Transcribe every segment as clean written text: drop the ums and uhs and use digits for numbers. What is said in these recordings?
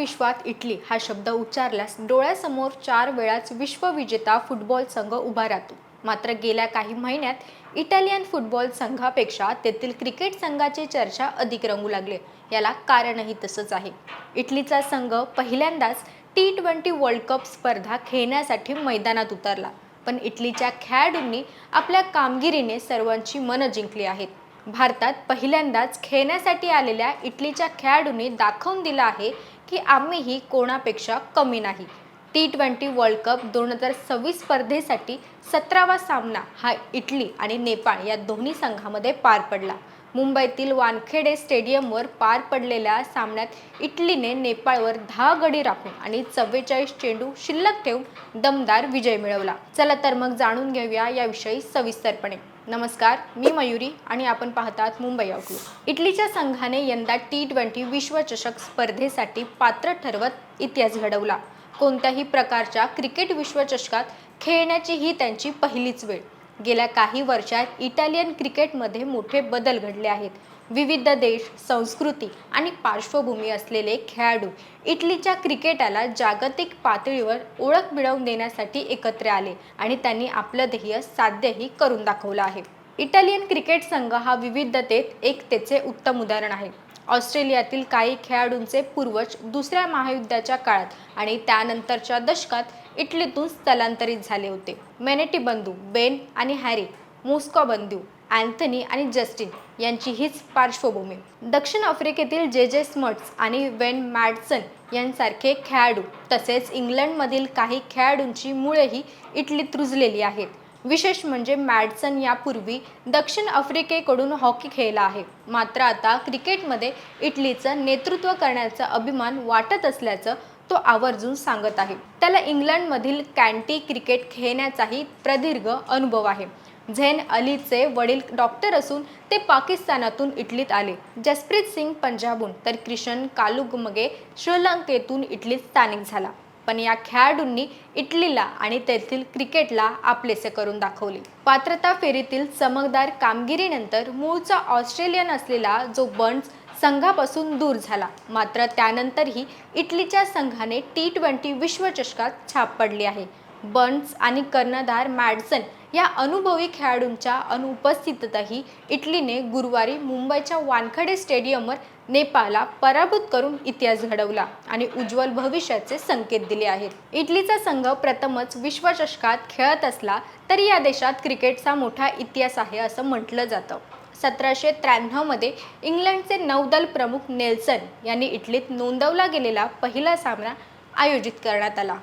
विश्वात इटली हा शब्द उच्चारल्यास डोळ्यासमोर 4 वेळाच विश्वविजेता फुटबॉल संघ उभा राहतो। मात्र गेल्या काही महिन्यात इटालियन फुटबॉल संघापेक्षा तेथील क्रिकेट संघाची चर्चा अधिक रंगू लागली। याला कारणही तसंच आहे। इटलीचा संघ पहिल्यांदाच T20 वर्ल्ड कप स्पर्धा खेळण्यासाठी मैदानात उतरला, पण इटलीच्या खेळाडूंनी आपल्या कामगिरीने सर्वांची मनं जिंकली आहेत। भारतात पहिल्यांदाच खेळण्यासाठी आलेल्या इटलीच्या खेळाडूंनी दाखवून दिलं आहे की आम्हीही कोणापेक्षा कमी नाही। T20 वर्ल्ड कप 2026 स्पर्धेसाठी 17वा सामना हा इटली आणि नेपाळ या दोन्ही संघांमध्ये पार पडला। मुंबईतील वानखेडे स्टेडियमवर पार पडलेल्या सामन्यात इटलीने नेपाळवर 10 गडी राखून आणि 44 चेंडू शिल्लक ठेवून दमदार विजय मिळवला। चला तर मग जाणून घेऊया याविषयी सविस्तरपणे। नमस्कार, मी मयुरी आणि आपण पाहतात मुंबई आउटलुक। इटलीच्या संघाने यंदा T20 विश्वचषक स्पर्धेसाठी पात्र ठरवत इतिहास घडवला। कोणत्याही प्रकारच्या क्रिकेट विश्वचषकात खेळण्याची ही त्यांची पहिलीच वेळ। गेल्या काही वर्षात इटालियन क्रिकेटमध्ये मोठे बदल घडले आहेत। विविध देश, संस्कृती आणि पार्श्वभूमी असलेले खेळाडू इटलीच्या क्रिकेटला जागतिक पातळीवर ओळख मिळवून देण्यासाठी एकत्र आले आणि त्यांनी आपलं ध्येय साध्यही करून दाखवलं आहे। इटालियन क्रिकेट संघ हा विविधतेत एकतेचे उत्तम उदाहरण आहे। ऑस्ट्रेलियातील काही खेळाडूंचे पूर्वज दुसऱ्या महायुद्धाच्या काळात आणि त्यानंतरच्या दशकात इटलीतून स्थलांतरित झाले होते। मेनेटी बंधू बेन आणि हॅरी, मॉस्को बंधू अँथनी आणि जस्टिन यांची हीच पार्श्वभूमी। दक्षिण आफ्रिकेतील जे स्मट्स आणि वेन मॅडसन यांसारखे खेळाडू तसेच इंग्लंडमधील काही खेळाडूंची मुळेही इटलीत रुजलेली आहेत। विशेष म्हणजे मॅडसन यापूर्वी दक्षिण आफ्रिकेकडून हॉकी खेळला आहे, मात्र आता क्रिकेटमध्ये इटलीचं नेतृत्व करण्याचा अभिमान वाटत असल्याचं तो आवर्जून सांगत आहे। त्याला इंग्लंडमधील काउंटी क्रिकेट खेळण्याचाही प्रदीर्घ अनुभव आहे। झैन अलीचे वडील डॉक्टर असून ते पाकिस्तानातून इटलीत आले। जसप्रीत सिंग पंजाबहून तर क्रिशन कालुगमगे श्रीलंकेतून इटलीत स्थानिक झाला। पण या खेळाडूंनी इटलीला आणि तेथील क्रिकेटला आपलेसे करून दाखवले। पात्रता फेरीतील चमकदार कामगिरीनंतर मूळचा ऑस्ट्रेलियन असलेला जो बर्न्स संघापासून दूर झाला, मात्र त्यानंतरही इटलीच्या संघाने T20 विश्वचषकात छाप पडली आहे। बर्न्स आणि कर्णधार मॅडसन या अनुभवी खेळाडूंच्या अनुपस्थितीतही इटलीने गुरुवारी मुंबईच्या वानखेडे स्टेडियमवर नेपाळला पराभूत करून इतिहास घडवला आणि उज्ज्वल भविष्याचे संकेत दिले आहेत। इटलीचा संघ प्रथमच विश्वचषकात खेळत असला तरी या देशात क्रिकेटचा मोठा इतिहास आहे असं म्हटलं जातं। 1793 मध्ये इंग्लंडचे नौदल प्रमुख नेल्सन यांनी इटलीत नोंदवला गेलेला पहिला सामना आयोजित करण्यात आला।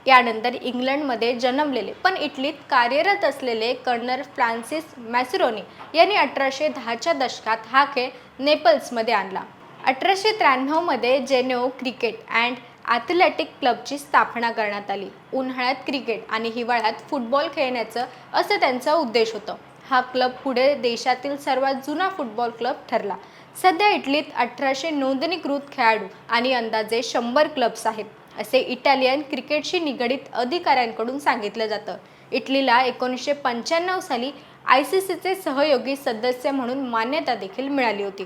यानंतर इंग्लंडमध्ये जन्मलेले पण इटलीत कार्यरत असलेले कर्नल फ्रान्सिस मॅसेरोनी यांनी 1810च्या दशकात हा खेळ नेपल्समध्ये आणला। 1893 मध्ये जेनेओ क्रिकेट अँड ॲथलेटिक क्लबची स्थापना करण्यात आली। उन्हाळ्यात क्रिकेट आणि हिवाळ्यात फुटबॉल खेळण्याचं असं त्यांचा उद्देश होता। हा क्लब पुढे देशातील सर्वात जुना फुटबॉल क्लब ठरला। सध्या इटलीत 1800 नोंदणीकृत खेळाडू आणि अंदाजे 100 क्लब्स आहेत, असे इटालियन क्रिकेटशी निगडीत अधिकाऱ्यांकडून सांगितलं जातं। इटलीला 1995 साली ICCचे सहयोगी सदस्य म्हणून मान्यता देखील मिळाली होती।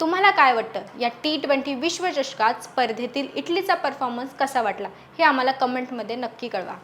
तुम्हाला काय वाटतं, या T20 विश्वचषकात स्पर्धेतील इटलीचा परफॉर्मन्स कसा वाटला हे आम्हाला कमेंटमध्ये नक्की कळवा।